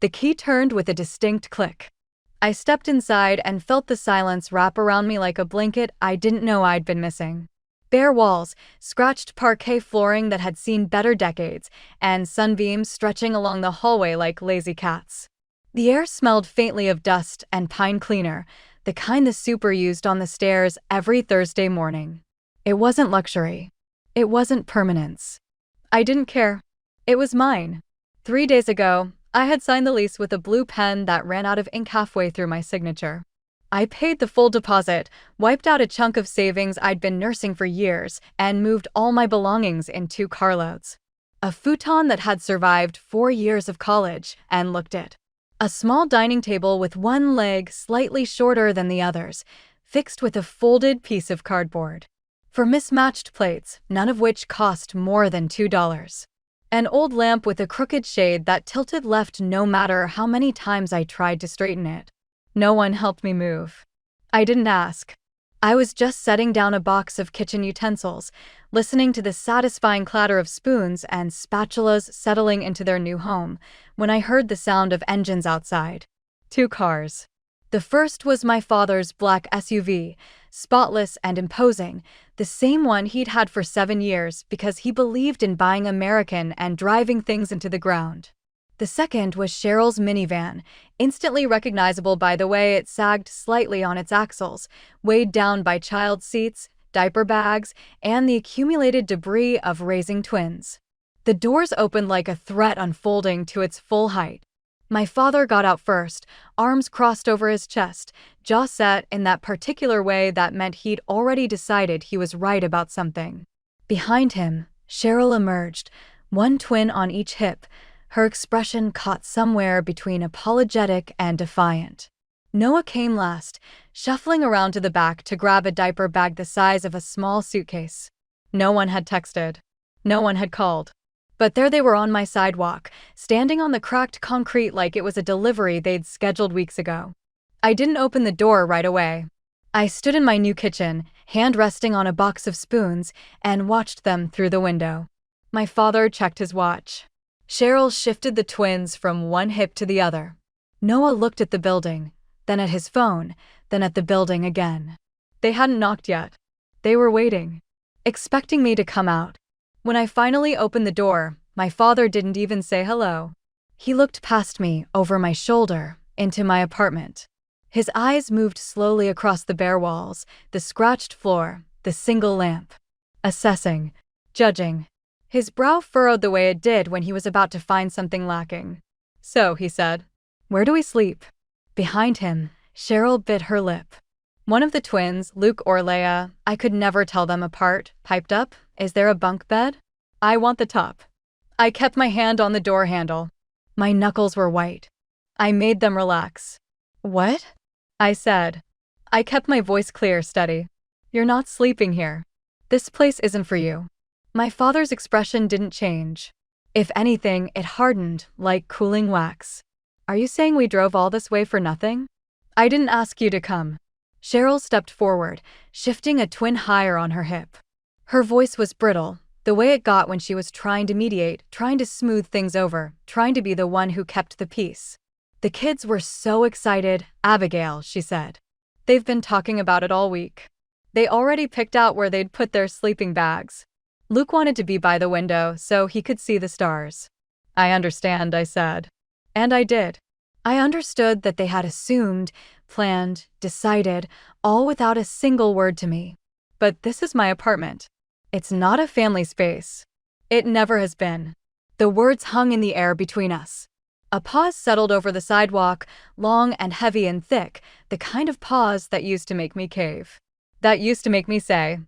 The key turned with a distinct click. I stepped inside and felt the silence wrap around me like a blanket I didn't know I'd been missing. Bare walls, scratched parquet flooring that had seen better decades, and sunbeams stretching along the hallway like lazy cats. The air smelled faintly of dust and pine cleaner, the kind the super used on the stairs every Thursday morning. It wasn't luxury. It wasn't permanence. I didn't care. It was mine. 3 days ago, I had signed the lease with a blue pen that ran out of ink halfway through my signature. I paid the full deposit, wiped out a chunk of savings I'd been nursing for years, and moved all my belongings in 2 carloads. A futon that had survived 4 years of college, and looked it. A small dining table with one leg slightly shorter than the others, fixed with a folded piece of cardboard. For mismatched plates, none of which cost more than $2. An old lamp with a crooked shade that tilted left no matter how many times I tried to straighten it. No one helped me move. I didn't ask. I was just setting down a box of kitchen utensils, listening to the satisfying clatter of spoons and spatulas settling into their new home, when I heard the sound of engines outside. 2 cars. The first was my father's black SUV, spotless and imposing, the same one he'd had for 7 years because he believed in buying American and driving things into the ground. The second was Cheryl's minivan, instantly recognizable by the way it sagged slightly on its axles, weighed down by child seats, diaper bags, and the accumulated debris of raising twins. The doors opened like a threat unfolding to its full height. My father got out first, arms crossed over his chest, jaw set in that particular way that meant he'd already decided he was right about something. Behind him, Cheryl emerged, one twin on each hip, her expression caught somewhere between apologetic and defiant. Noah came last, shuffling around to the back to grab a diaper bag the size of a small suitcase. No one had texted. No one had called. But there they were on my sidewalk, standing on the cracked concrete like it was a delivery they'd scheduled weeks ago. I didn't open the door right away. I stood in my new kitchen, hand resting on a box of spoons, and watched them through the window. My father checked his watch. Cheryl shifted the twins from one hip to the other. Noah looked at the building, then at his phone, then at the building again. They hadn't knocked yet. They were waiting, expecting me to come out. When I finally opened the door, my father didn't even say hello. He looked past me, over my shoulder, into my apartment. His eyes moved slowly across the bare walls, the scratched floor, the single lamp. Assessing, judging. His brow furrowed the way it did when he was about to find something lacking. "So," he said, "where do we sleep?" Behind him, Cheryl bit her lip. One of the twins, Luke or Leia, I could never tell them apart, piped up, "Is there a bunk bed?" "I want the top." I kept my hand on the door handle. My knuckles were white. I made them relax. "What?" I said. I kept my voice clear, steady. "You're not sleeping here. This place isn't for you." My father's expression didn't change. If anything, it hardened, like cooling wax. "Are you saying we drove all this way for nothing?" "I didn't ask you to come." Cheryl stepped forward, shifting a twin higher on her hip. Her voice was brittle, the way it got when she was trying to mediate, trying to smooth things over, trying to be the one who kept the peace. "The kids were so excited, Abigail," she said. "They've been talking about it all week. They already picked out where they'd put their sleeping bags. Luke wanted to be by the window so he could see the stars." "I understand," I said. And I did. I understood that they had assumed, planned, decided, all without a single word to me. But this is my apartment. It's not a family space. It never has been. The words hung in the air between us. A pause settled over the sidewalk, long and heavy and thick, the kind of pause that used to make me cave. That used to make me say,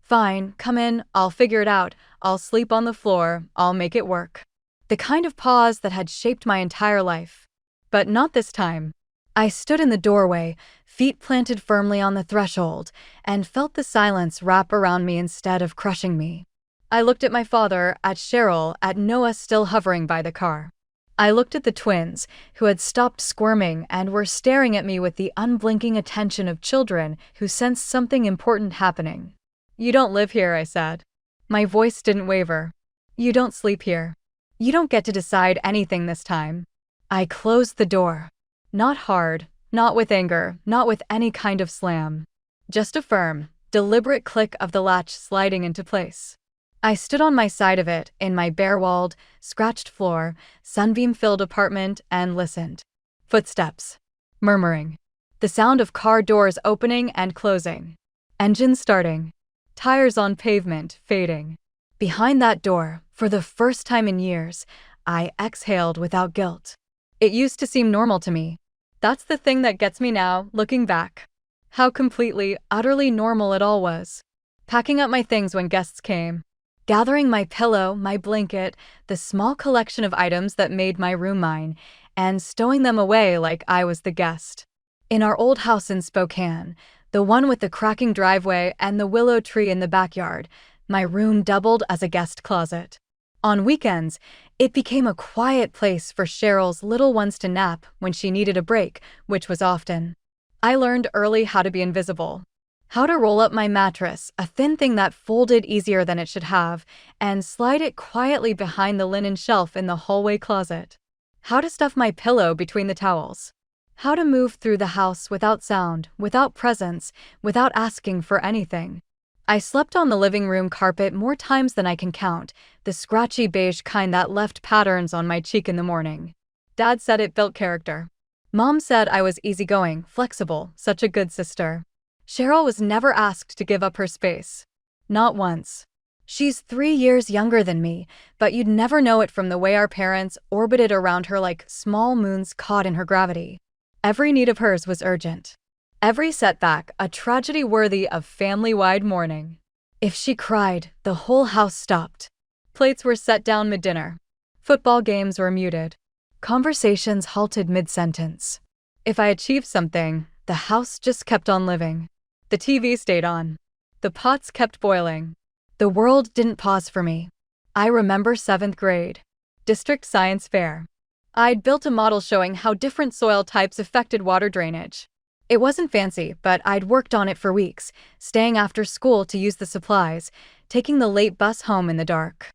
"Fine, come in, I'll figure it out, I'll sleep on the floor, I'll make it work." The kind of pause that had shaped my entire life. But not this time. I stood in the doorway, feet planted firmly on the threshold, and felt the silence wrap around me instead of crushing me. I looked at my father, at Cheryl, at Noah still hovering by the car. I looked at the twins, who had stopped squirming and were staring at me with the unblinking attention of children who sensed something important happening. "You don't live here," I said. My voice didn't waver. "You don't sleep here. You don't get to decide anything this time." I closed the door. Not hard, not with anger, not with any kind of slam. Just a firm, deliberate click of the latch sliding into place. I stood on my side of it, in my bare-walled, scratched floor, sunbeam-filled apartment, and listened. Footsteps. Murmuring. The sound of car doors opening and closing. Engine starting. Tires on pavement, fading. Behind that door, for the first time in years, I exhaled without guilt. It used to seem normal to me. That's the thing that gets me now, looking back. How completely, utterly normal it all was. Packing up my things when guests came. Gathering my pillow, my blanket, the small collection of items that made my room mine, and stowing them away like I was the guest. In our old house in Spokane, the one with the cracking driveway and the willow tree in the backyard, my room doubled as a guest closet. On weekends, it became a quiet place for Cheryl's little ones to nap when she needed a break, which was often. I learned early how to be invisible. How to roll up my mattress, a thin thing that folded easier than it should have, and slide it quietly behind the linen shelf in the hallway closet. How to stuff my pillow between the towels. How to move through the house without sound, without presence, without asking for anything. I slept on the living room carpet more times than I can count, the scratchy beige kind that left patterns on my cheek in the morning. Dad said it built character. Mom said I was easygoing, flexible, such a good sister. Cheryl was never asked to give up her space. Not once. She's 3 years younger than me, but you'd never know it from the way our parents orbited around her like small moons caught in her gravity. Every need of hers was urgent. Every setback, a tragedy worthy of family-wide mourning. If she cried, the whole house stopped. Plates were set down mid-dinner. Football games were muted. Conversations halted mid-sentence. If I achieved something, the house just kept on living. The TV stayed on. The pots kept boiling. The world didn't pause for me. I remember 7th grade. District Science Fair. I'd built a model showing how different soil types affected water drainage. It wasn't fancy, but I'd worked on it for weeks, staying after school to use the supplies, taking the late bus home in the dark.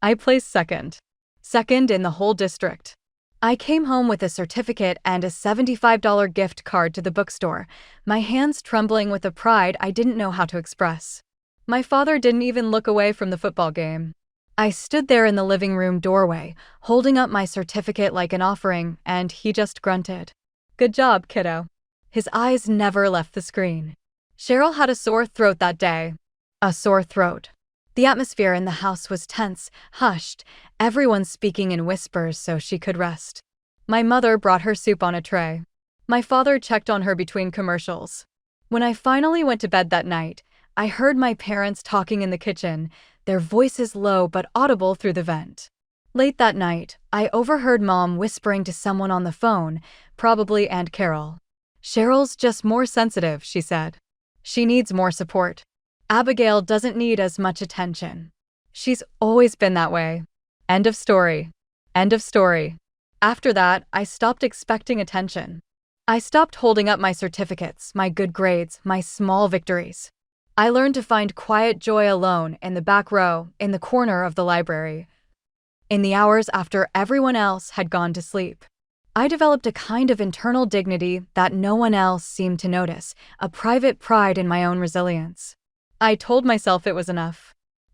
I placed second. Second in the whole district. I came home with a certificate and a $75 gift card to the bookstore, my hands trembling with a pride I didn't know how to express. My father didn't even look away from the football game. I stood there in the living room doorway, holding up my certificate like an offering, and he just grunted. "Good job, kiddo." His eyes never left the screen. Cheryl had a sore throat that day. A sore throat. The atmosphere in the house was tense, hushed, everyone speaking in whispers so she could rest. My mother brought her soup on a tray. My father checked on her between commercials. When I finally went to bed that night, I heard my parents talking in the kitchen, their voices low but audible through the vent. Late that night, I overheard Mom whispering to someone on the phone, probably Aunt Carol. "Cheryl's just more sensitive," she said. "She needs more support. Abigail doesn't need as much attention. She's always been that way." End of story. End of story. After that, I stopped expecting attention. I stopped holding up my certificates, my good grades, my small victories. I learned to find quiet joy alone in the back row, in the corner of the library. In the hours after everyone else had gone to sleep. I developed a kind of internal dignity that no one else seemed to notice, a private pride in my own resilience. I told myself it was enough.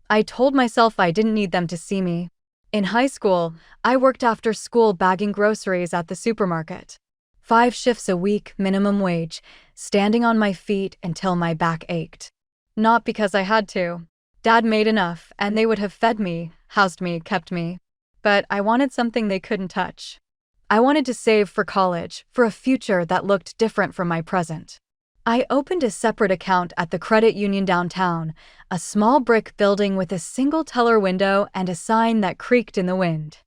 I told myself I didn't need them to see me. In high school, I worked after school bagging groceries at the supermarket. 5 shifts a week, minimum wage, standing on my feet until my back ached. Not because I had to. Dad made enough, and they would have fed me, housed me, kept me. But I wanted something they couldn't touch. I wanted to save for college, for a future that looked different from my present. I opened a separate account at the credit union downtown, a small brick building with a single teller window and a sign that creaked in the wind.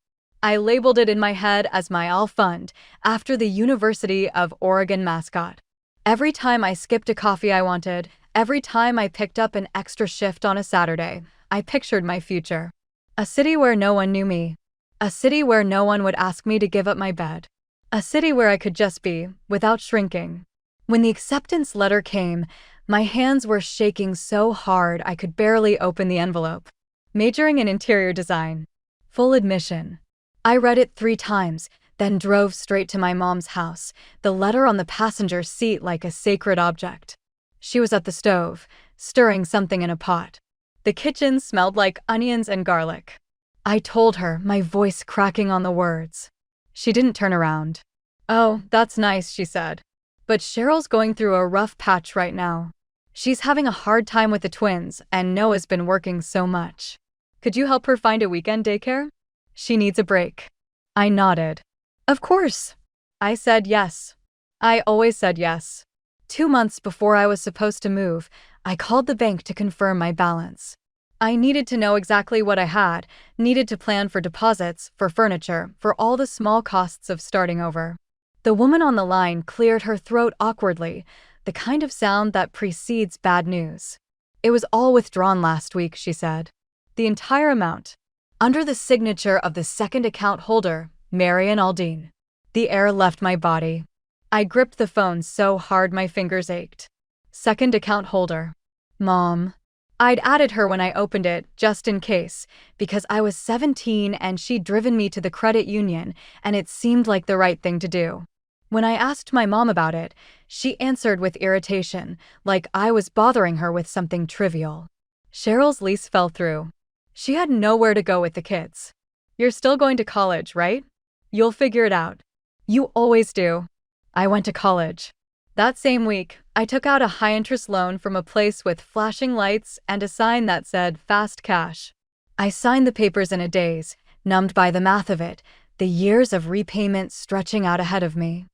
I labeled it in my head as my all fund, after the University of Oregon mascot. Every time I skipped a coffee I wanted, every time I picked up an extra shift on a Saturday, I pictured my future. A city where no one knew me. A city where no one would ask me to give up my bed. A city where I could just be, without shrinking. When the acceptance letter came, my hands were shaking so hard I could barely open the envelope. Majoring in interior design. Full admission. I read it 3 times, then drove straight to my mom's house, the letter on the passenger seat like a sacred object. She was at the stove, stirring something in a pot. The kitchen smelled like onions and garlic. I told her, my voice cracking on the words. She didn't turn around. "Oh, that's nice," she said. "But Cheryl's going through a rough patch right now. She's having a hard time with the twins, and Noah's been working so much. Could you help her find a weekend daycare? She needs a break." I nodded. "Of course." I said yes. I always said yes. 2 months before I was supposed to move, I called the bank to confirm my balance. I needed to know exactly what I had, needed to plan for deposits, for furniture, for all the small costs of starting over. The woman on the line cleared her throat awkwardly, the kind of sound that precedes bad news. "It was all withdrawn last week," she said. "The entire amount. Under the signature of the second account holder, Marian Aldine." The air left my body. I gripped the phone so hard my fingers ached. Second account holder. Mom. I'd added her when I opened it, just in case, because I was 17 and she'd driven me to the credit union, and it seemed like the right thing to do. When I asked my mom about it, she answered with irritation, like I was bothering her with something trivial. Cheryl's lease fell through. She had nowhere to go with the kids. "You're still going to college, right? You'll figure it out. You always do." I went to college. That same week, I took out a high-interest loan from a place with flashing lights and a sign that said fast cash. I signed the papers in a daze, numbed by the math of it, the years of repayment stretching out ahead of me.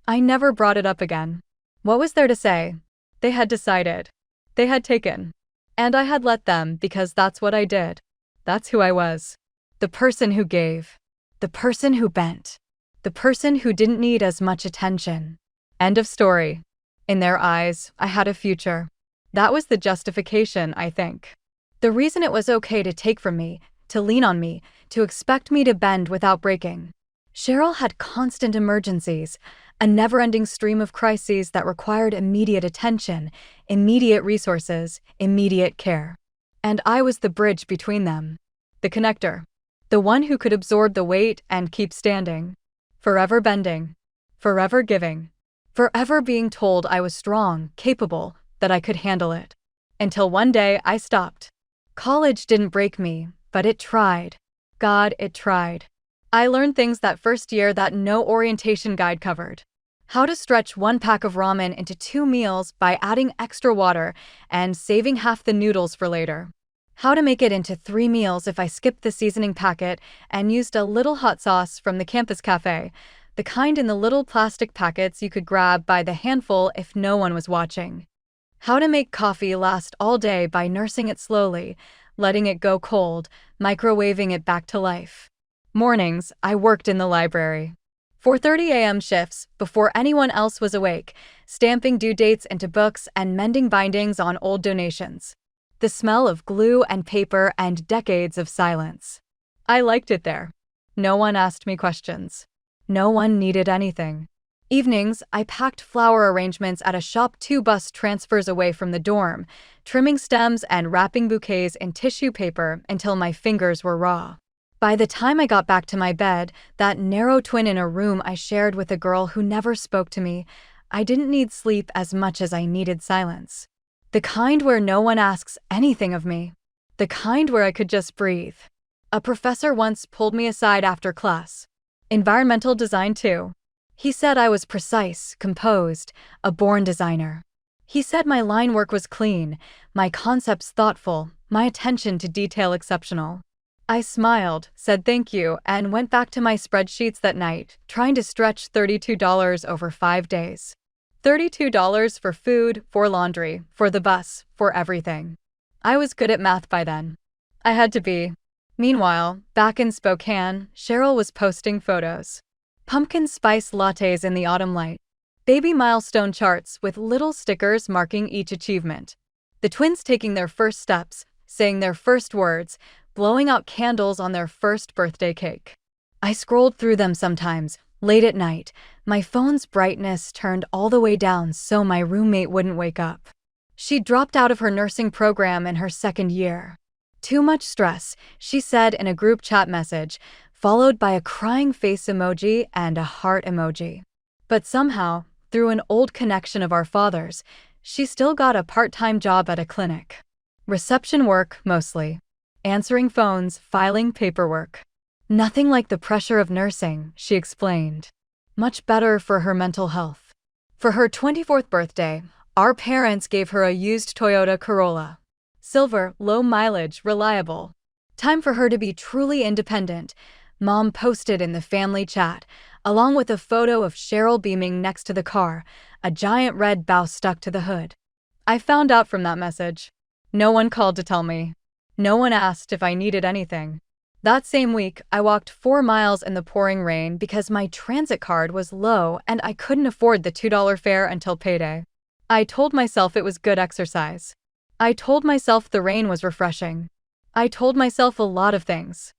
I never brought it up again. What was there to say? They had decided. They had taken. And I had let them because that's what I did. That's who I was. The person who gave. The person who bent. The person who didn't need as much attention. End of story. In their eyes, I had a future. That was the justification, I think. The reason it was okay to take from me, to lean on me, to expect me to bend without breaking. Cheryl had constant emergencies, a never-ending stream of crises that required immediate attention, immediate resources, immediate care. And I was the bridge between them. The connector. The one who could absorb the weight and keep standing. Forever bending. Forever giving. Forever being told I was strong, capable, that I could handle it. Until one day I stopped. College didn't break me, but it tried. God, it tried. I learned things that first year that no orientation guide covered. How to stretch 1 pack of ramen into 2 meals by adding extra water and saving half the noodles for later. How to make it into 3 meals if I skipped the seasoning packet and used a little hot sauce from the campus cafe, the kind in the little plastic packets you could grab by the handful if no one was watching. How to make coffee last all day by nursing it slowly, letting it go cold, microwaving it back to life. Mornings, I worked in the library. 4:30 a.m. shifts, before anyone else was awake, stamping due dates into books and mending bindings on old donations. The smell of glue and paper and decades of silence. I liked it there. No one asked me questions. No one needed anything. Evenings, I packed flower arrangements at a shop 2 bus transfers away from the dorm, trimming stems and wrapping bouquets in tissue paper until my fingers were raw. By the time I got back to my bed, that narrow twin in a room I shared with a girl who never spoke to me, I didn't need sleep as much as I needed silence. The kind where no one asks anything of me. The kind where I could just breathe. A professor once pulled me aside after class. Environmental design too. He said I was precise, composed, a born designer. He said my line work was clean, my concepts thoughtful, my attention to detail exceptional. I smiled, said thank you, and went back to my spreadsheets that night, trying to stretch $32 over 5 days. $32 for food, for laundry, for the bus, for everything. I was good at math by then. I had to be. Meanwhile, back in Spokane, Cheryl was posting photos. Pumpkin spice lattes in the autumn light. Baby milestone charts with little stickers marking each achievement. The twins taking their first steps, saying their first words, blowing out candles on their first birthday cake. I scrolled through them sometimes, late at night, my phone's brightness turned all the way down so my roommate wouldn't wake up. She dropped out of her nursing program in her 2nd year. Too much stress, she said in a group chat message, followed by a crying face emoji and a heart emoji. But somehow, through an old connection of our father's, she still got a part-time job at a clinic. Reception work, mostly. Answering phones, filing paperwork. Nothing like the pressure of nursing, she explained. Much better for her mental health. For her 24th birthday, our parents gave her a used Toyota Corolla. Silver, low mileage, reliable. Time for her to be truly independent, Mom posted in the family chat, along with a photo of Cheryl beaming next to the car, a giant red bow stuck to the hood. I found out from that message. No one called to tell me. No one asked if I needed anything. That same week, I walked 4 miles in the pouring rain because my transit card was low and I couldn't afford the $2 fare until payday. I told myself it was good exercise. I told myself the rain was refreshing. I told myself a lot of things.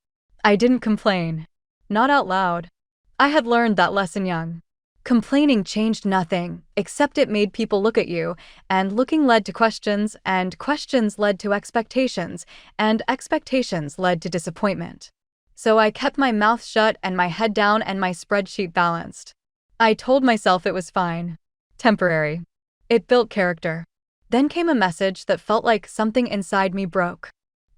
I didn't complain. Not out loud. I had learned that lesson young. Complaining changed nothing, except it made people look at you, and looking led to questions, and questions led to expectations, and expectations led to disappointment. So I kept my mouth shut and my head down and my spreadsheet balanced. I told myself it was fine. Temporary. It built character. Then came a message that felt like something inside me broke.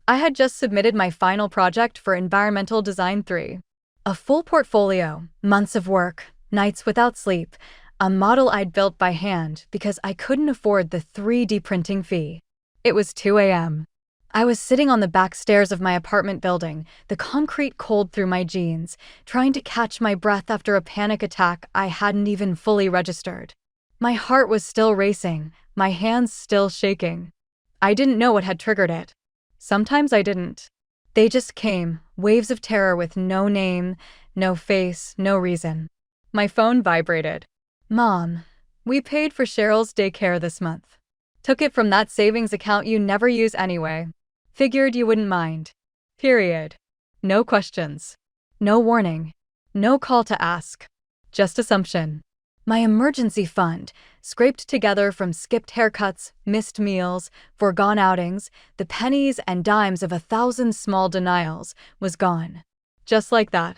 I had just submitted my final project for Environmental Design 3. A full portfolio, months of work, nights without sleep, a model I'd built by hand because I couldn't afford the 3D printing fee. It was 2 a.m. I was sitting on the back stairs of my apartment building, the concrete cold through my jeans, trying to catch my breath after a panic attack I hadn't even fully registered. My heart was still racing, my hands still shaking. I didn't know what had triggered it. Sometimes I didn't. They just came, waves of terror with no name, no face, no reason. My phone vibrated. Mom, we paid for Cheryl's daycare this month. Took it from that savings account you never use anyway. Figured you wouldn't mind. Period. No questions. No warning. No call to ask. Just assumption. My emergency fund, scraped together from skipped haircuts, missed meals, foregone outings, the pennies and dimes of 1,000 small denials, was gone. Just like that.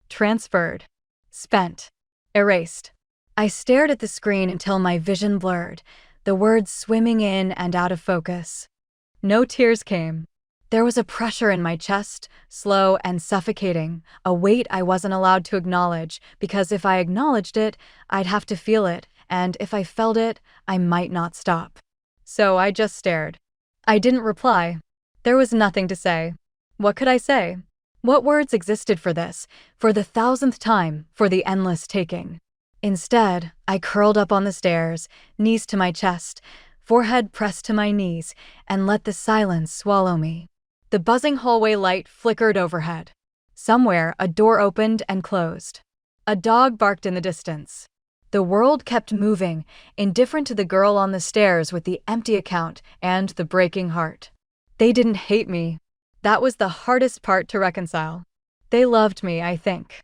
Transferred. Spent. Erased. I stared at the screen until my vision blurred, the words swimming in and out of focus. No tears came. There was a pressure in my chest, slow and suffocating, a weight I wasn't allowed to acknowledge, because if I acknowledged it, I'd have to feel it, and if I felt it, I might not stop. So I just stared. I didn't reply. There was nothing to say. What could I say? What words existed for this, for the 1,000th time, for the endless taking? Instead, I curled up on the stairs, knees to my chest, forehead pressed to my knees, and let the silence swallow me. The buzzing hallway light flickered overhead. Somewhere, a door opened and closed. A dog barked in the distance. The world kept moving, indifferent to the girl on the stairs with the empty account and the breaking heart. They didn't hate me. That was the hardest part to reconcile. They loved me, I think.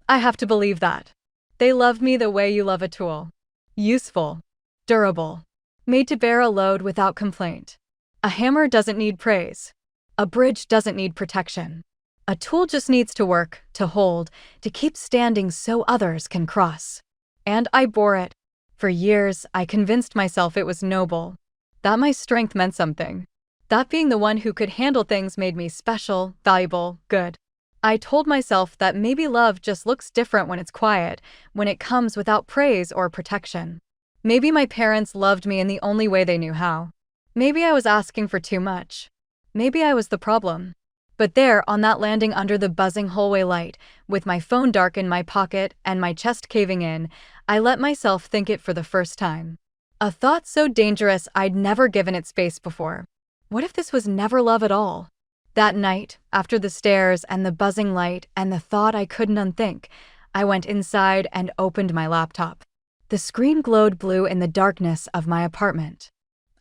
I have to believe that. They loved me the way you love a tool. Useful. Durable. Made to bear a load without complaint. A hammer doesn't need praise. A bridge doesn't need protection. A tool just needs to work, to hold, to keep standing so others can cross. And I bore it. For years, I convinced myself it was noble. That my strength meant something. That being the one who could handle things made me special, valuable, good. I told myself that maybe love just looks different when it's quiet, when it comes without praise or protection. Maybe my parents loved me in the only way they knew how. Maybe I was asking for too much. Maybe I was the problem. But there, on that landing under the buzzing hallway light, with my phone dark in my pocket and my chest caving in, I let myself think it for the first time. A thought so dangerous I'd never given it space before. What if this was never love at all? That night, after the stairs and the buzzing light and the thought I couldn't unthink, I went inside and opened my laptop. The screen glowed blue in the darkness of my apartment.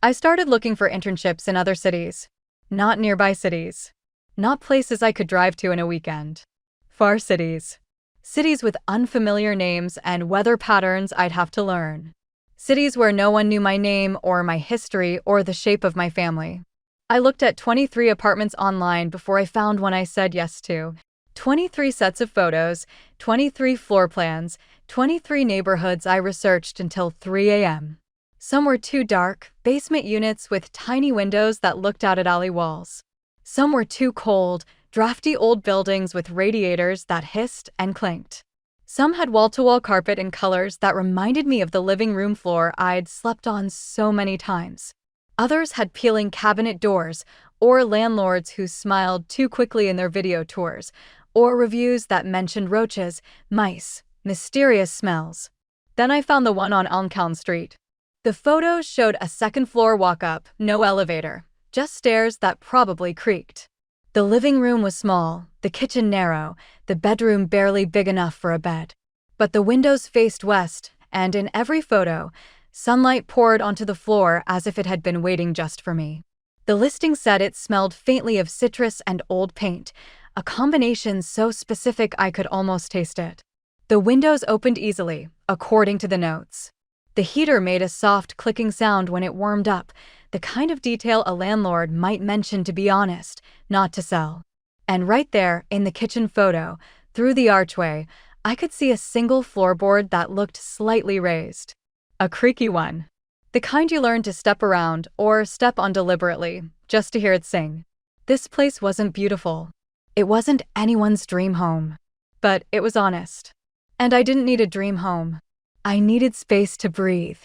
I started looking for internships in other cities. Not nearby cities. Not places I could drive to in a weekend. Far cities. Cities with unfamiliar names and weather patterns I'd have to learn. Cities where no one knew my name or my history or the shape of my family. I looked at 23 apartments online before I found one I said yes to. 23 sets of photos, 23 floor plans, 23 neighborhoods I researched until 3 a.m. Some were too dark, basement units with tiny windows that looked out at alley walls. Some were too cold, drafty old buildings with radiators that hissed and clinked. Some had wall-to-wall carpet in colors that reminded me of the living room floor I'd slept on so many times. Others had peeling cabinet doors, or landlords who smiled too quickly in their video tours, or reviews that mentioned roaches, mice, mysterious smells. Then I found the one on Elmtown Street. The photos showed a second-floor walk-up, no elevator, just stairs that probably creaked. The living room was small, the kitchen narrow, the bedroom barely big enough for a bed. But the windows faced west, and in every photo, sunlight poured onto the floor as if it had been waiting just for me. The listing said it smelled faintly of citrus and old paint, a combination so specific I could almost taste it. The windows opened easily, according to the notes. The heater made a soft clicking sound when it warmed up, the kind of detail a landlord might mention to be honest, not to sell. And right there, in the kitchen photo, through the archway, I could see a single floorboard that looked slightly raised. A creaky one. The kind you learn to step around or step on deliberately, just to hear it sing. This place wasn't beautiful. It wasn't anyone's dream home. But it was honest. And I didn't need a dream home. I needed space to breathe.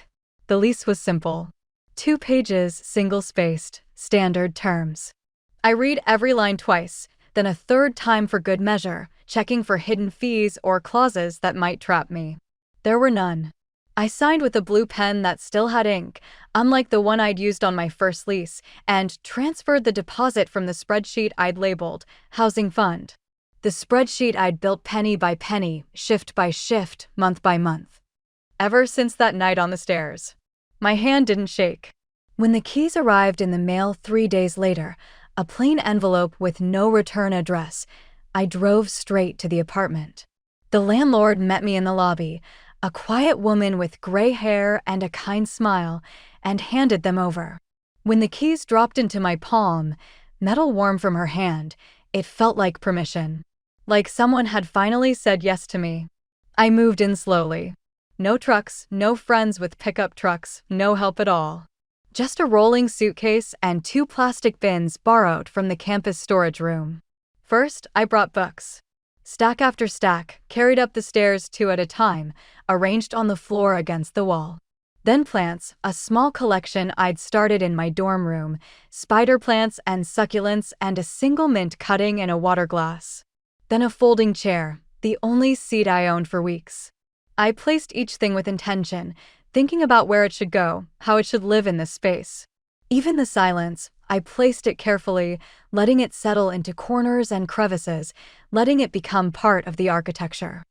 The lease was simple. 2 pages, single-spaced, standard terms. I read every line twice, then a third time for good measure, checking for hidden fees or clauses that might trap me. There were none. I signed with a blue pen that still had ink, unlike the one I'd used on my first lease, and transferred the deposit from the spreadsheet I'd labeled Housing Fund. The spreadsheet I'd built penny by penny, shift by shift, month by month. Ever since that night on the stairs. My hand didn't shake. When the keys arrived in the mail 3 days later, a plain envelope with no return address, I drove straight to the apartment. The landlord met me in the lobby, a quiet woman with gray hair and a kind smile, and handed them over. When the keys dropped into my palm, metal warm from her hand, it felt like permission. Like someone had finally said yes to me. I moved in slowly. No trucks, no friends with pickup trucks, no help at all. Just a rolling suitcase and 2 plastic bins borrowed from the campus storage room. First, I brought books. Stack after stack, carried up the stairs 2 at a time, arranged on the floor against the wall. Then plants, a small collection I'd started in my dorm room, spider plants and succulents and a single mint cutting in a water glass. Then a folding chair, the only seat I owned for weeks. I placed each thing with intention, thinking about where it should go, how it should live in this space. Even the silence, I placed it carefully, letting it settle into corners and crevices, letting it become part of the architecture.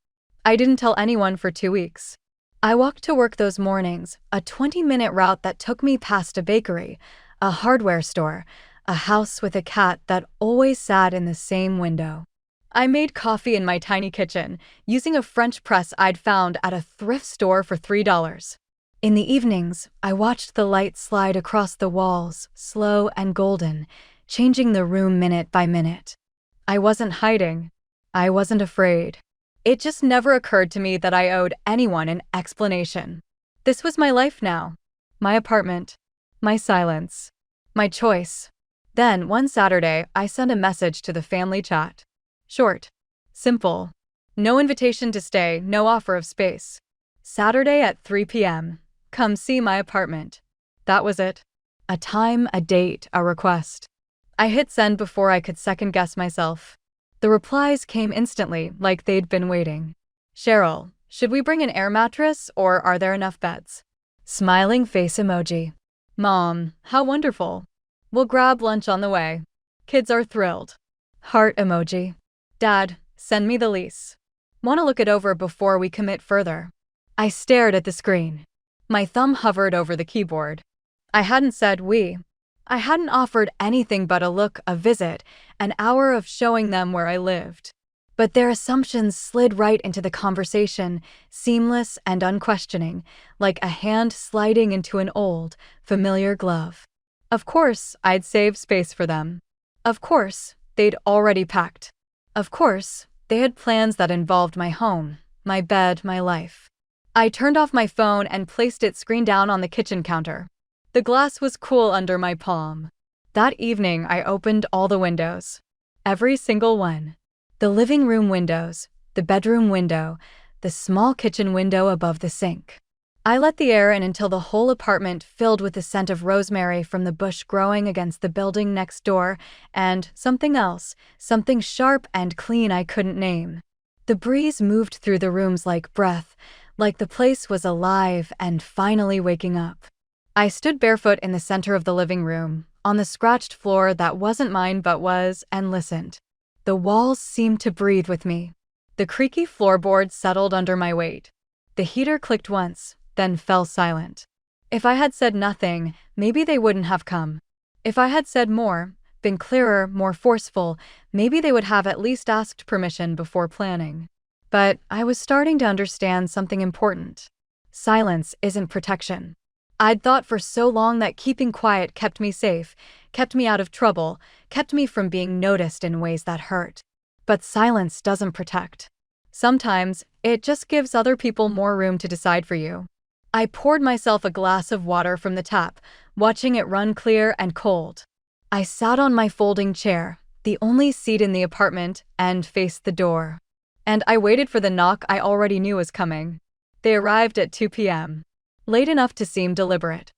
I didn't tell anyone for 2 weeks. I walked to work those mornings, a 20-minute route that took me past a bakery, a hardware store, a house with a cat that always sat in the same window. I made coffee in my tiny kitchen, using a French press I'd found at a thrift store for $3. In the evenings, I watched the light slide across the walls, slow and golden, changing the room minute by minute. I wasn't hiding. I wasn't afraid. It just never occurred to me that I owed anyone an explanation. This was my life now. My apartment. My silence. My choice. Then, one Saturday, I sent a message to the family chat. Short. Simple. No invitation to stay, no offer of space. Saturday at 3 p.m. Come see my apartment. That was it. A time, a date, a request. I hit send before I could second-guess myself. The replies came instantly, like they'd been waiting. Cheryl, should we bring an air mattress, or are there enough beds? Smiling face emoji. Mom, how wonderful. We'll grab lunch on the way. Kids are thrilled. Heart emoji. Dad, send me the lease. Want to look it over before we commit further. I stared at the screen. My thumb hovered over the keyboard. I hadn't said we. I hadn't offered anything but a look, a visit, an hour of showing them where I lived. But their assumptions slid right into the conversation, seamless and unquestioning, like a hand sliding into an old, familiar glove. Of course, I'd save space for them. Of course, they'd already packed. Of course, They had plans that involved my home, my bed, my life. I turned off my phone and placed its screen down on the kitchen counter. The glass was cool under my palm. That evening, I opened all the windows. Every single one. The living room windows, the bedroom window, the small kitchen window above the sink. I let the air in until the whole apartment filled with the scent of rosemary from the bush growing against the building next door, and something else, something sharp and clean I couldn't name. The breeze moved through the rooms like breath, like the place was alive and finally waking up. I stood barefoot in the center of the living room, on the scratched floor that wasn't mine but was, and listened. The walls seemed to breathe with me. The creaky floorboards settled under my weight. The heater clicked once, then fell silent. If I had said nothing, maybe they wouldn't have come. If I had said more, been clearer, more forceful, maybe they would have at least asked permission before planning. But I was starting to understand something important. Silence isn't protection. I'd thought for so long that keeping quiet kept me safe, kept me out of trouble, kept me from being noticed in ways that hurt. But silence doesn't protect. Sometimes, it just gives other people more room to decide for you. I poured myself a glass of water from the tap, watching it run clear and cold. I sat on my folding chair, the only seat in the apartment, and faced the door. And I waited for the knock I already knew was coming. They arrived at 2 p.m. Late enough to seem deliberate.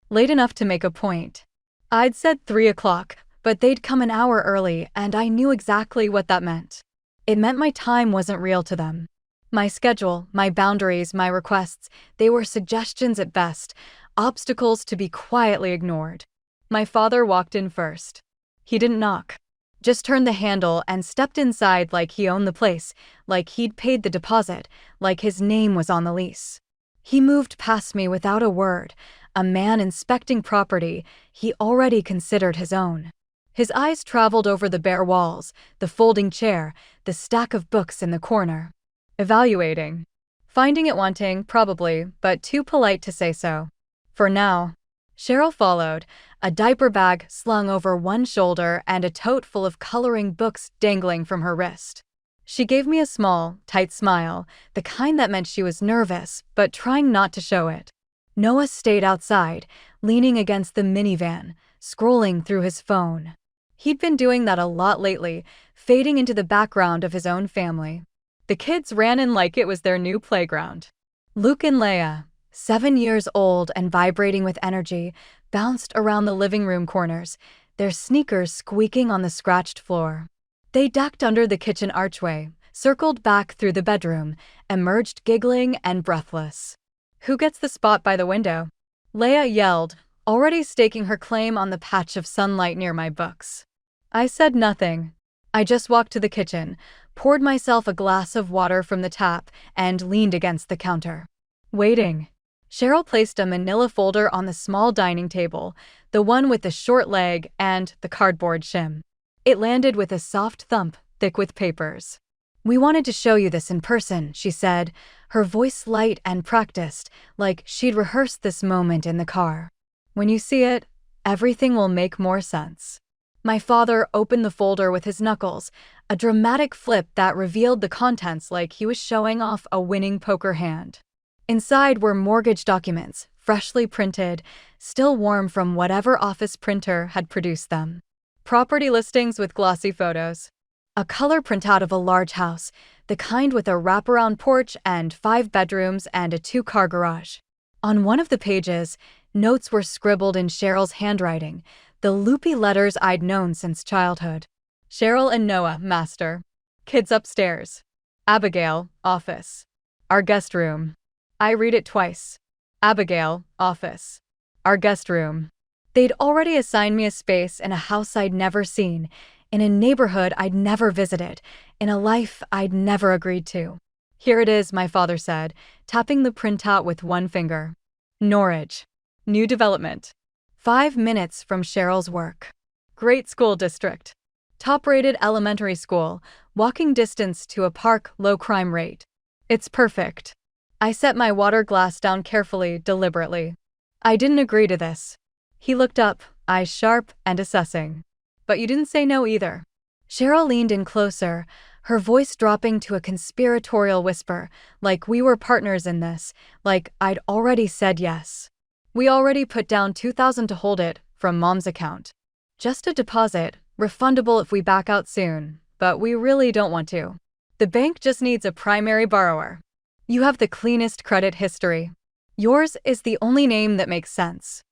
Late enough to make a point. I'd said 3 o'clock, but they'd come an hour early, and I knew exactly what that meant. It meant my time wasn't real to them. My schedule, my boundaries, my requests, they were suggestions at best, obstacles to be quietly ignored. My father walked in first. He didn't knock. Just turned the handle and stepped inside like he owned the place, like he'd paid the deposit, like his name was on the lease. He moved past me without a word, a man inspecting property he already considered his own. His eyes traveled over the bare walls, the folding chair, the stack of books in the corner. Evaluating. Finding it wanting, probably, but too polite to say so. For now. Cheryl followed, a diaper bag slung over one shoulder and a tote full of coloring books dangling from her wrist. She gave me a small, tight smile, the kind that meant she was nervous, but trying not to show it. Noah stayed outside, leaning against the minivan, scrolling through his phone. He'd been doing that a lot lately, fading into the background of his own family. The kids ran in like it was their new playground. Luke and Leia, 7 years old and vibrating with energy, bounced around the living room corners, their sneakers squeaking on the scratched floor. They ducked under the kitchen archway, circled back through the bedroom, emerged giggling and breathless. "Who gets the spot by the window?" Leia yelled, already staking her claim on the patch of sunlight near my books. I said nothing. I just walked to the kitchen, poured myself a glass of water from the tap, and leaned against the counter. Waiting. Cheryl placed a manila folder on the small dining table, the one with the short leg and the cardboard shim. It landed with a soft thump, thick with papers. "We wanted to show you this in person," she said, her voice light and practiced, like she'd rehearsed this moment in the car. "When you see it, everything will make more sense." My father opened the folder with his knuckles, a dramatic flip that revealed the contents like he was showing off a winning poker hand. Inside were mortgage documents, freshly printed, still warm from whatever office printer had produced them. Property listings with glossy photos. A color printout of a large house, the kind with a wraparound porch and 5 bedrooms and a 2-car garage. On one of the pages, notes were scribbled in Cheryl's handwriting, the loopy letters I'd known since childhood. Cheryl and Noah, master. Kids upstairs. Abigail, office. Our guest room. I read it twice. Abigail, office. Our guest room. They'd already assigned me a space in a house I'd never seen, in a neighborhood I'd never visited, in a life I'd never agreed to. "Here it is," my father said, tapping the printout with one finger. Norwich. New development. 5 minutes from Cheryl's work. Great school district. Top-rated elementary school, walking distance to a park, low crime rate. It's perfect. I set my water glass down carefully, deliberately. I didn't agree to this. He looked up, eyes sharp and assessing. But you didn't say no either. Cheryl leaned in closer, her voice dropping to a conspiratorial whisper, like we were partners in this, like I'd already said yes. We already put down $2,000 to hold it, from Mom's account. Just a deposit, refundable if we back out soon, but we really don't want to. The bank just needs a primary borrower. You have the cleanest credit history. Yours is the only name that makes sense.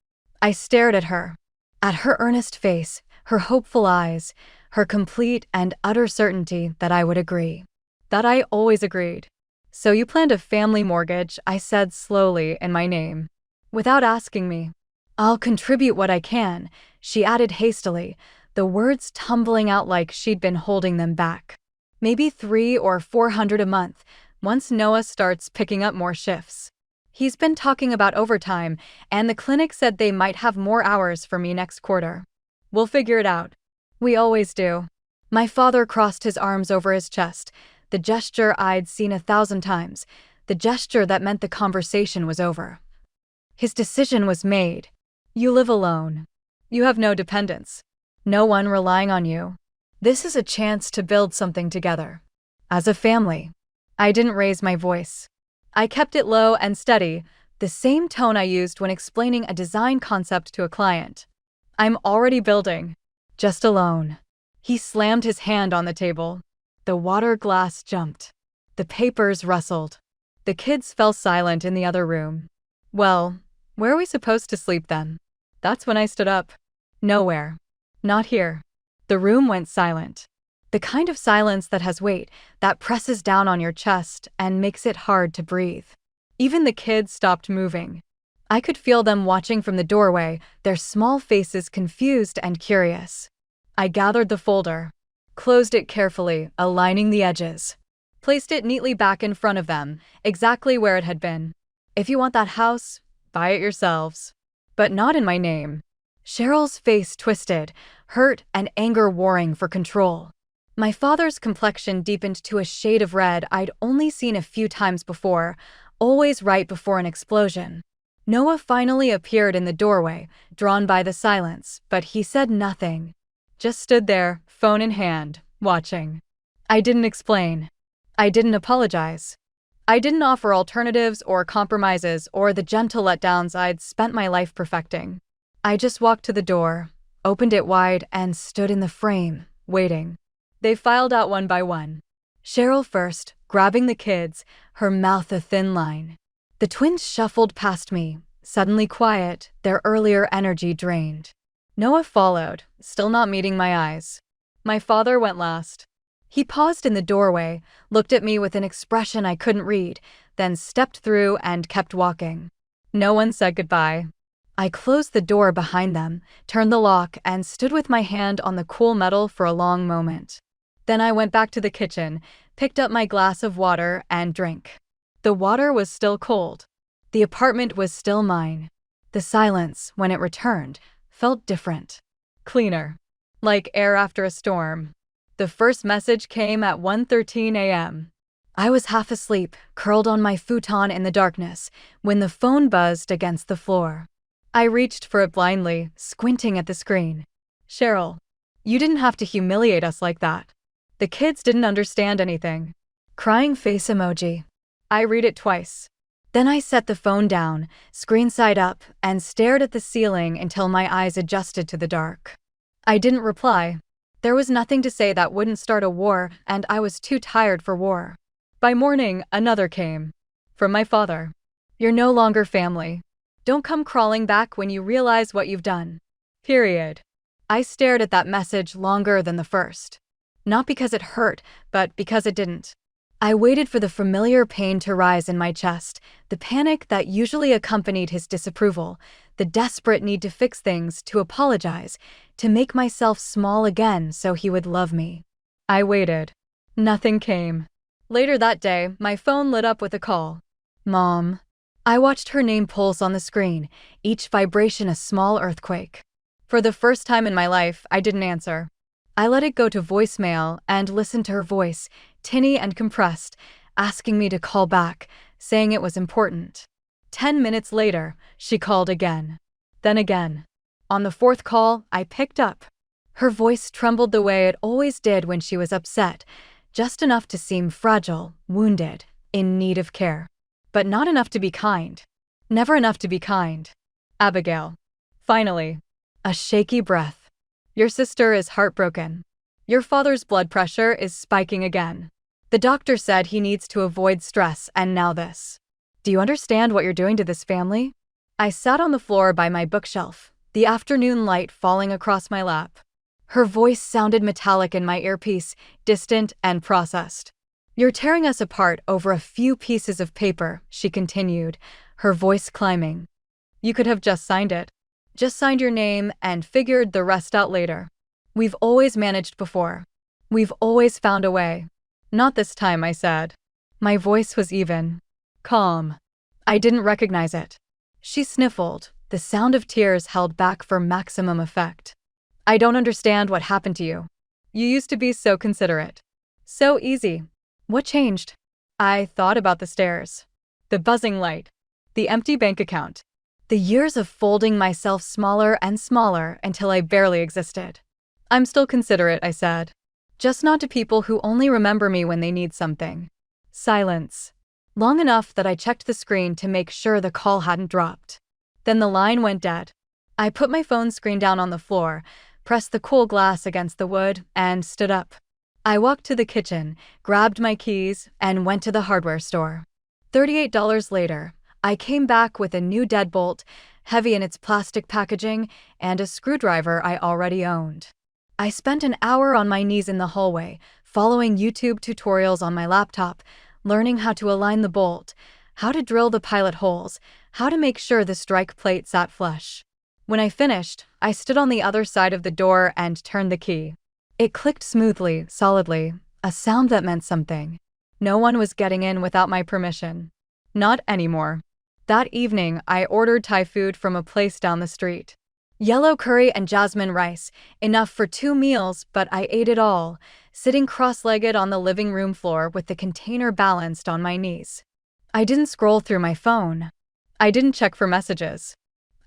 I stared at her earnest face, her hopeful eyes, her complete and utter certainty that I would agree. That I always agreed. So you planned a family mortgage, I said slowly in my name. Without asking me. I'll contribute what I can, she added hastily, the words tumbling out like she'd been holding them back. Maybe $300 or $400 a month, once Noah starts picking up more shifts. He's been talking about overtime, and the clinic said they might have more hours for me next quarter. We'll figure it out. We always do. My father crossed his arms over his chest, the gesture I'd seen 1,000 times, the gesture that meant the conversation was over. His decision was made. You live alone. You have no dependents. No one relying on you. This is a chance to build something together. As a family. I didn't raise my voice. I kept it low and steady, the same tone I used when explaining a design concept to a client. I'm already building. Just alone. He slammed his hand on the table. The water glass jumped. The papers rustled. The kids fell silent in the other room. Well, where are we supposed to sleep then? That's when I stood up. Nowhere. Not here. The room went silent. The kind of silence that has weight, that presses down on your chest and makes it hard to breathe. Even the kids stopped moving. I could feel them watching from the doorway, their small faces confused and curious. I gathered the folder, closed it carefully, aligning the edges, placed it neatly back in front of them, exactly where it had been. If you want that house, buy it yourselves. But not in my name. Cheryl's face twisted, hurt and anger warring for control. My father's complexion deepened to a shade of red I'd only seen a few times before, always right before an explosion. Noah finally appeared in the doorway, drawn by the silence, but he said nothing. Just stood there, phone in hand, watching. I didn't explain. I didn't apologize. I didn't offer alternatives or compromises or the gentle letdowns I'd spent my life perfecting. I just walked to the door, opened it wide, and stood in the frame, waiting. They filed out one by one. Cheryl first, grabbing the kids, her mouth a thin line. The twins shuffled past me, suddenly quiet, their earlier energy drained. Noah followed, still not meeting my eyes. My father went last. He paused in the doorway, looked at me with an expression I couldn't read, then stepped through and kept walking. No one said goodbye. I closed the door behind them, turned the lock, and stood with my hand on the cool metal for a long moment. Then I went back to the kitchen, picked up my glass of water, and drank. The water was still cold. The apartment was still mine. The silence, when it returned, felt different. Cleaner. Like air after a storm. The first message came at 1:13 a.m. I was half asleep, curled on my futon in the darkness, when the phone buzzed against the floor. I reached for it blindly, squinting at the screen. Cheryl, you didn't have to humiliate us like that. The kids didn't understand anything. Crying face emoji. I read it twice. Then I set the phone down, screen side up, and stared at the ceiling until my eyes adjusted to the dark. I didn't reply. There was nothing to say that wouldn't start a war, and I was too tired for war. By morning, another came. From my father. You're no longer family. Don't come crawling back when you realize what you've done. Period. I stared at that message longer than the first. Not because it hurt, but because it didn't. I waited for the familiar pain to rise in my chest, the panic that usually accompanied his disapproval, the desperate need to fix things, to apologize, to make myself small again so he would love me. I waited. Nothing came. Later that day, my phone lit up with a call. Mom. I watched her name pulse on the screen, each vibration a small earthquake. For the first time in my life, I didn't answer. I let it go to voicemail and listened to her voice, tinny and compressed, asking me to call back, saying it was important. 10 minutes later, she called again. Then again. On the fourth call, I picked up. Her voice trembled the way it always did when she was upset, Just enough to seem fragile, wounded, in need of care. But not enough to be kind. Never enough to be kind. Abigail. Finally. A shaky breath. Your sister is heartbroken. Your father's blood pressure is spiking again. The doctor said he needs to avoid stress, and now this. Do you understand what you're doing to this family? I sat on the floor by my bookshelf, the afternoon light falling across my lap. Her voice sounded metallic in my earpiece, distant and processed. You're tearing us apart over a few pieces of paper, she continued, her voice climbing. You could have just signed it. Just signed your name and figured the rest out later. We've always managed before. We've always found a way. Not this time, I said. My voice was even. Calm. I didn't recognize it. She sniffled, the sound of tears held back for maximum effect. I don't understand what happened to you. You used to be so considerate. So easy. What changed? I thought about the stairs. The buzzing light. The empty bank account. The years of folding myself smaller and smaller until I barely existed. I'm still considerate, I said. Just not to people who only remember me when they need something. Silence. Long enough that I checked the screen to make sure the call hadn't dropped. Then the line went dead. I put my phone screen down on the floor, pressed the cool glass against the wood, and stood up. I walked to the kitchen, grabbed my keys, and went to the hardware store. $38 later, I came back with a new deadbolt, heavy in its plastic packaging, and a screwdriver I already owned. I spent an hour on my knees in the hallway, following YouTube tutorials on my laptop, learning how to align the bolt, how to drill the pilot holes, how to make sure the strike plate sat flush. When I finished, I stood on the other side of the door and turned the key. It clicked smoothly, solidly, a sound that meant something. No one was getting in without my permission. Not anymore. That evening, I ordered Thai food from a place down the street. Yellow curry and jasmine rice, enough for 2 meals, but I ate it all, sitting cross-legged on the living room floor with the container balanced on my knees. I didn't scroll through my phone. I didn't check for messages.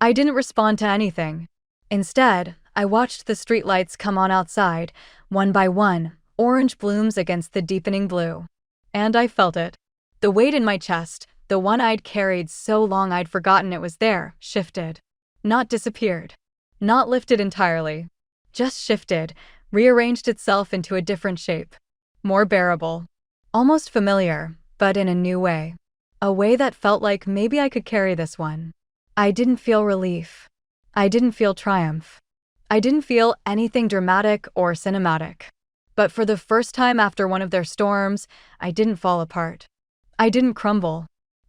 I didn't respond to anything. Instead, I watched the streetlights come on outside, one by one, orange blooms against the deepening blue. And I felt it. The weight in my chest, the one I'd carried so long I'd forgotten it was there, shifted. Not disappeared. Not lifted entirely. Just shifted, rearranged itself into a different shape. More bearable. Almost familiar, but in a new way. A way that felt like maybe I could carry this one. I didn't feel relief. I didn't feel triumph. I didn't feel anything dramatic or cinematic. But for the first time after one of their storms, I didn't fall apart. I didn't crumble.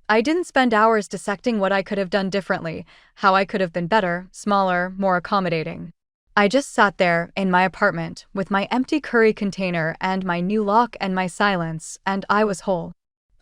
I didn't spend hours dissecting what I could have done differently, how I could have been better, smaller, more accommodating. I just sat there in my apartment with my empty curry container and my new lock and my silence, and I was whole.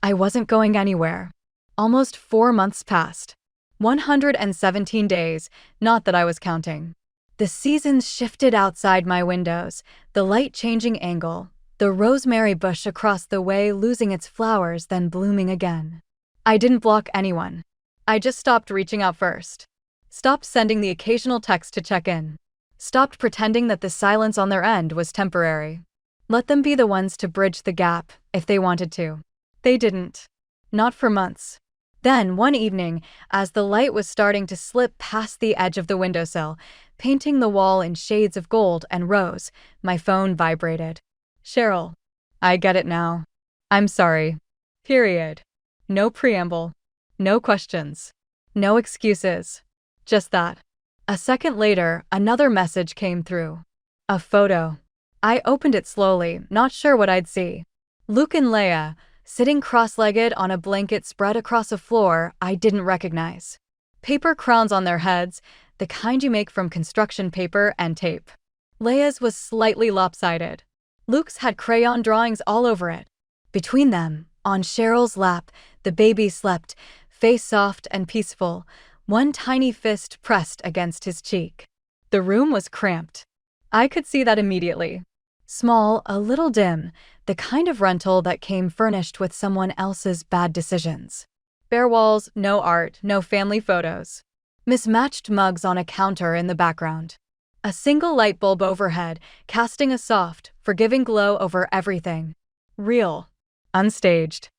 I wasn't going anywhere. Almost 4 months passed. 117 days, not that I was counting. The seasons shifted outside my windows, the light changing angle, the rosemary bush across the way losing its flowers then blooming again. I didn't block anyone. I just stopped reaching out first. Stopped sending the occasional text to check in. Stopped pretending that the silence on their end was temporary. Let them be the ones to bridge the gap, if they wanted to. They didn't. Not for months. Then, one evening, as the light was starting to slip past the edge of the windowsill, painting the wall in shades of gold and rose, my phone vibrated. Cheryl. I get it now. I'm sorry. Period. No preamble. No questions. No excuses. Just that. A second later, another message came through. A photo. I opened it slowly, not sure what I'd see. Luke and Leia, sitting cross-legged on a blanket spread across a floor I didn't recognize. Paper crowns on their heads, the kind you make from construction paper and tape. Leia's was slightly lopsided. Luke's had crayon drawings all over it. Between them, on Cheryl's lap, the baby slept, face soft and peaceful, one tiny fist pressed against his cheek. The room was cramped. I could see that immediately. Small, a little dim, the kind of rental that came furnished with someone else's bad decisions. Bare walls, no art, no family photos. Mismatched mugs on a counter in the background. A single light bulb overhead, casting a soft, forgiving glow over everything. Real. Unstaged.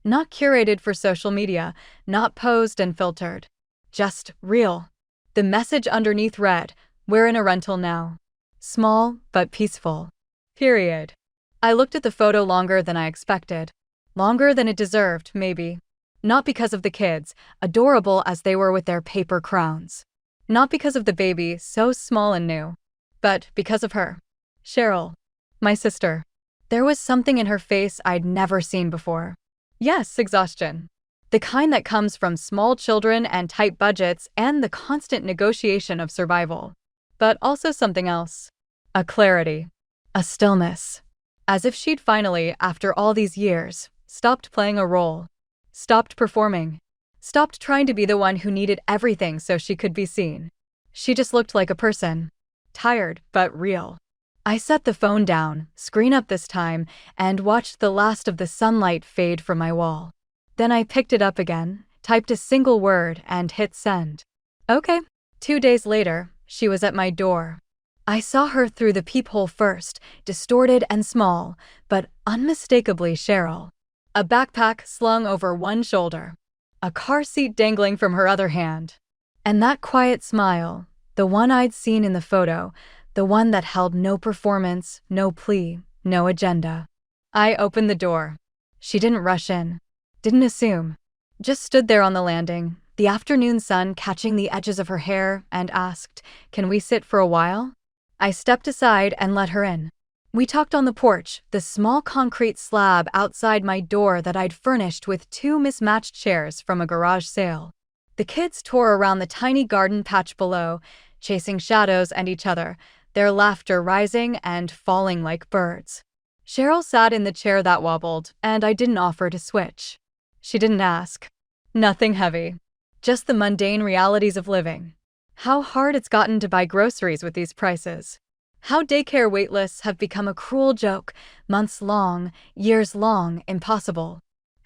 Not curated for social media, not posed and filtered. Just real. The message underneath read, "We're in a rental now." Small, but peaceful. Period. I looked at the photo longer than I expected. Longer than it deserved, maybe. Not because of the kids, adorable as they were with their paper crowns. Not because of the baby, so small and new. But because of her. Cheryl. My sister. There was something in her face I'd never seen before. Yes, exhaustion. The kind that comes from small children and tight budgets and the constant negotiation of survival. But also something else. A clarity. A stillness. As if she'd finally, after all these years, stopped playing a role. Stopped performing. Stopped trying to be the one who needed everything so she could be seen. She just looked like a person. Tired, but real. I set the phone down, screen up this time, and watched the last of the sunlight fade from my wall. Then I picked it up again, typed a single word, and hit send. Okay. 2 days later, she was at my door. I saw her through the peephole first, distorted and small, but unmistakably Cheryl. A backpack slung over one shoulder. A car seat dangling from her other hand. And that quiet smile, the one I'd seen in the photo, the one that held no performance, no plea, no agenda. I opened the door. She didn't rush in. Didn't assume. Just stood there on the landing, the afternoon sun catching the edges of her hair, and asked, "Can we sit for a while?" I stepped aside and let her in. We talked on the porch, the small concrete slab outside my door that I'd furnished with 2 mismatched chairs from a garage sale. The kids tore around the tiny garden patch below, chasing shadows and each other, their laughter rising and falling like birds. Cheryl sat in the chair that wobbled, and I didn't offer to switch. She didn't ask. Nothing heavy. Just the mundane realities of living. How hard it's gotten to buy groceries with these prices. How daycare wait lists have become a cruel joke, months long, years long, impossible.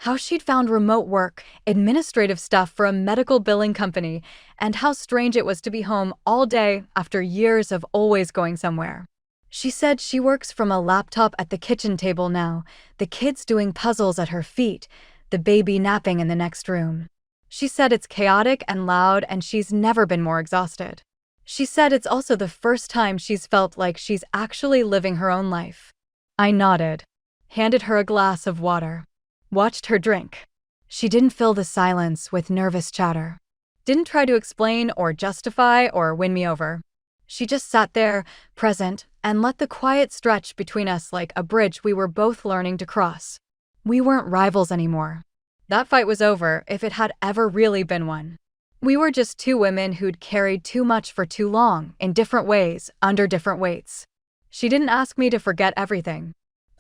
How she'd found remote work, administrative stuff for a medical billing company, and how strange it was to be home all day after years of always going somewhere. She said she works from a laptop at the kitchen table now, the kids doing puzzles at her feet, the baby napping in the next room. She said it's chaotic and loud and she's never been more exhausted. She said it's also the first time she's felt like she's actually living her own life. I nodded, handed her a glass of water, watched her drink. She didn't fill the silence with nervous chatter. Didn't try to explain or justify or win me over. She just sat there, present, and let the quiet stretch between us like a bridge we were both learning to cross. We weren't rivals anymore. That fight was over if it had ever really been one. We were just 2 women who'd carried too much for too long, in different ways, under different weights. She didn't ask me to forget everything.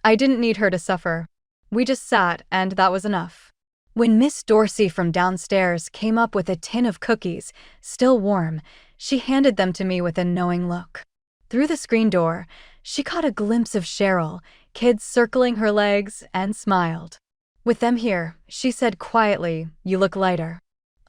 I didn't need her to suffer. We just sat, and that was enough. When Miss Dorsey from downstairs came up with a tin of cookies, still warm, she handed them to me with a knowing look. Through the screen door, she caught a glimpse of Cheryl, kids circling her legs, and smiled. "With them here," she said quietly, "you look lighter."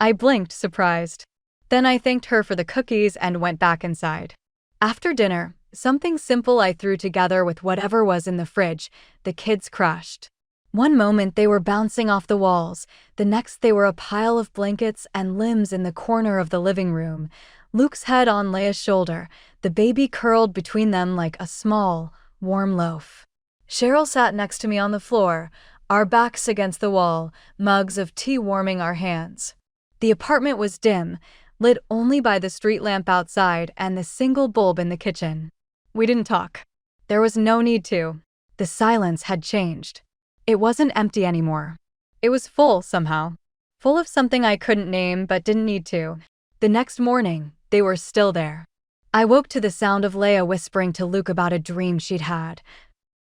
I blinked, surprised. Then I thanked her for the cookies and went back inside. After dinner, something simple I threw together with whatever was in the fridge, the kids crashed. One moment they were bouncing off the walls, the next they were a pile of blankets and limbs in the corner of the living room, Luke's head on Leia's shoulder, the baby curled between them like a small, warm loaf. Cheryl sat next to me on the floor, our backs against the wall, mugs of tea warming our hands. The apartment was dim, lit only by the street lamp outside and the single bulb in the kitchen. We didn't talk. There was no need to. The silence had changed. It wasn't empty anymore. It was full somehow. Full of something I couldn't name but didn't need to. The next morning, they were still there. I woke to the sound of Leia whispering to Luke about a dream she'd had,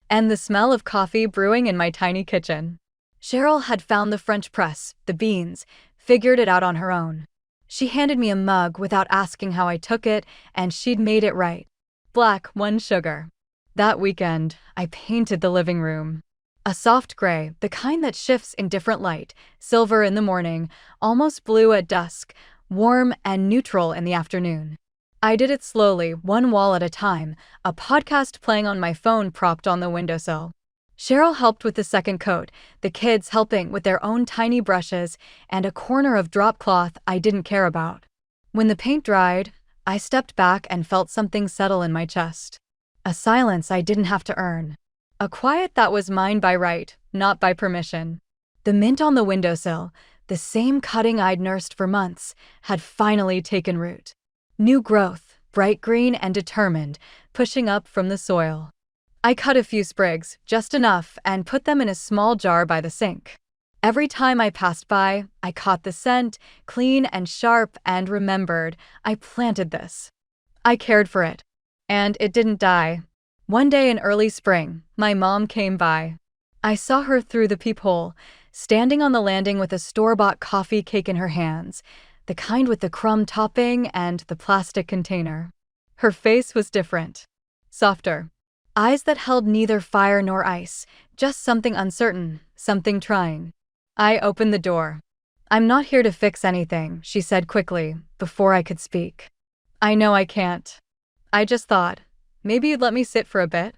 and the smell of coffee brewing in my tiny kitchen. Cheryl had found the French press, the beans, figured it out on her own. She handed me a mug without asking how I took it, and she'd made it right. Black, 1 sugar. That weekend, I painted the living room. A soft gray, the kind that shifts in different light, silver in the morning, almost blue at dusk, warm and neutral in the afternoon. I did it slowly, 1 wall at a time, a podcast playing on my phone propped on the windowsill. Cheryl helped with the second coat, the kids helping with their own tiny brushes, and a corner of drop cloth I didn't care about. When the paint dried, I stepped back and felt something settle in my chest. A silence I didn't have to earn. A quiet that was mine by right, not by permission. The mint on the windowsill, the same cutting I'd nursed for months, had finally taken root. New growth, bright green and determined, pushing up from the soil. I cut a few sprigs, just enough, and put them in a small jar by the sink. Every time I passed by, I caught the scent, clean and sharp, and remembered, I planted this. I cared for it. And it didn't die. One day in early spring, my mom came by. I saw her through the peephole, standing on the landing with a store-bought coffee cake in her hands, the kind with the crumb topping and the plastic container. Her face was different. Softer. Eyes that held neither fire nor ice, just something uncertain, something trying. I opened the door. "I'm not here to fix anything," she said quickly, before I could speak. "I know I can't. I just thought, maybe you'd let me sit for a bit."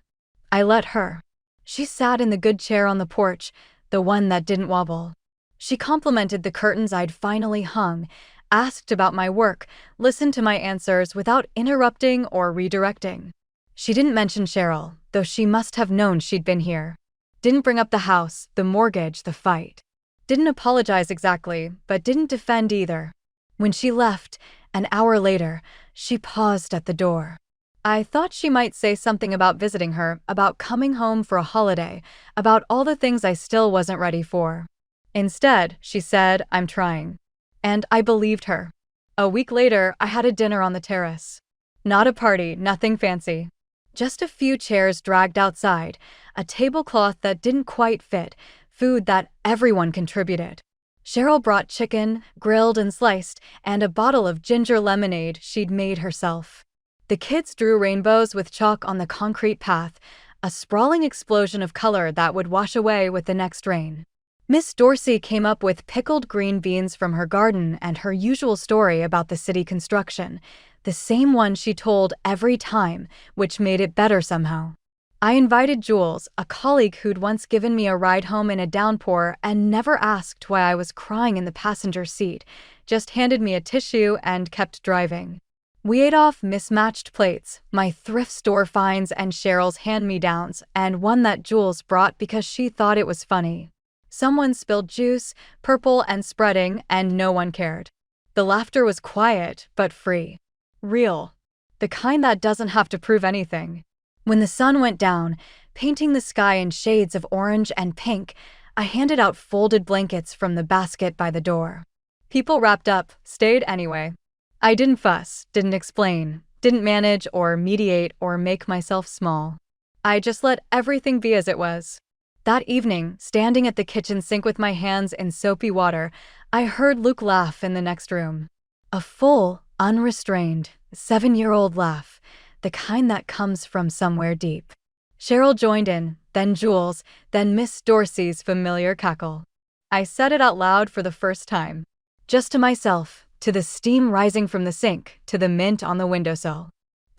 I let her. She sat in the good chair on the porch, the one that didn't wobble. She complimented the curtains I'd finally hung, asked about my work, listened to my answers without interrupting or redirecting. She didn't mention Cheryl, though she must have known she'd been here. Didn't bring up the house, the mortgage, the fight. Didn't apologize exactly, but didn't defend either. When she left, an hour later, she paused at the door. I thought she might say something about visiting her, about coming home for a holiday, about all the things I still wasn't ready for. Instead, she said, "I'm trying." And I believed her. A week later, I had a dinner on the terrace. Not a party, nothing fancy. Just a few chairs dragged outside, a tablecloth that didn't quite fit, food that everyone contributed. Cheryl brought chicken, grilled and sliced, and a bottle of ginger lemonade she'd made herself. The kids drew rainbows with chalk on the concrete path, a sprawling explosion of color that would wash away with the next rain. Miss Dorsey came up with pickled green beans from her garden and her usual story about the city construction, the same one she told every time, which made it better somehow. I invited Jules, a colleague who'd once given me a ride home in a downpour and never asked why I was crying in the passenger seat, just handed me a tissue and kept driving. We ate off mismatched plates, my thrift store finds and Cheryl's hand-me-downs, and one that Jules brought because she thought it was funny. Someone spilled juice, purple and spreading, and no one cared. The laughter was quiet, but free. Real. The kind that doesn't have to prove anything. When the sun went down, painting the sky in shades of orange and pink, I handed out folded blankets from the basket by the door. People wrapped up, stayed anyway. I didn't fuss, didn't explain, didn't manage or mediate or make myself small. I just let everything be as it was. That evening, standing at the kitchen sink with my hands in soapy water, I heard Luke laugh in the next room. A full, unrestrained, 7-year-old laugh, the kind that comes from somewhere deep. Cheryl joined in, then Jules, then Miss Dorsey's familiar cackle. I said it out loud for the first time. Just to myself, to the steam rising from the sink, to the mint on the windowsill.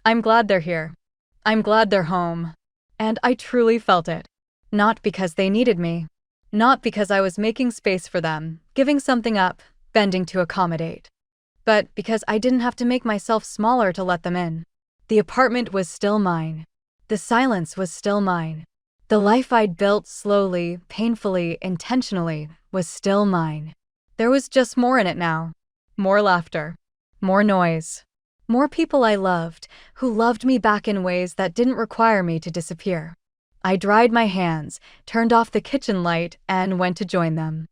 I'm glad they're here. I'm glad they're home. And I truly felt it. Not because they needed me. Not because I was making space for them, giving something up, bending to accommodate. But because I didn't have to make myself smaller to let them in. The apartment was still mine. The silence was still mine. The life I'd built slowly, painfully, intentionally, was still mine. There was just more in it now. More laughter. More noise. More people I loved, who loved me back in ways that didn't require me to disappear. I dried my hands, turned off the kitchen light, and went to join them.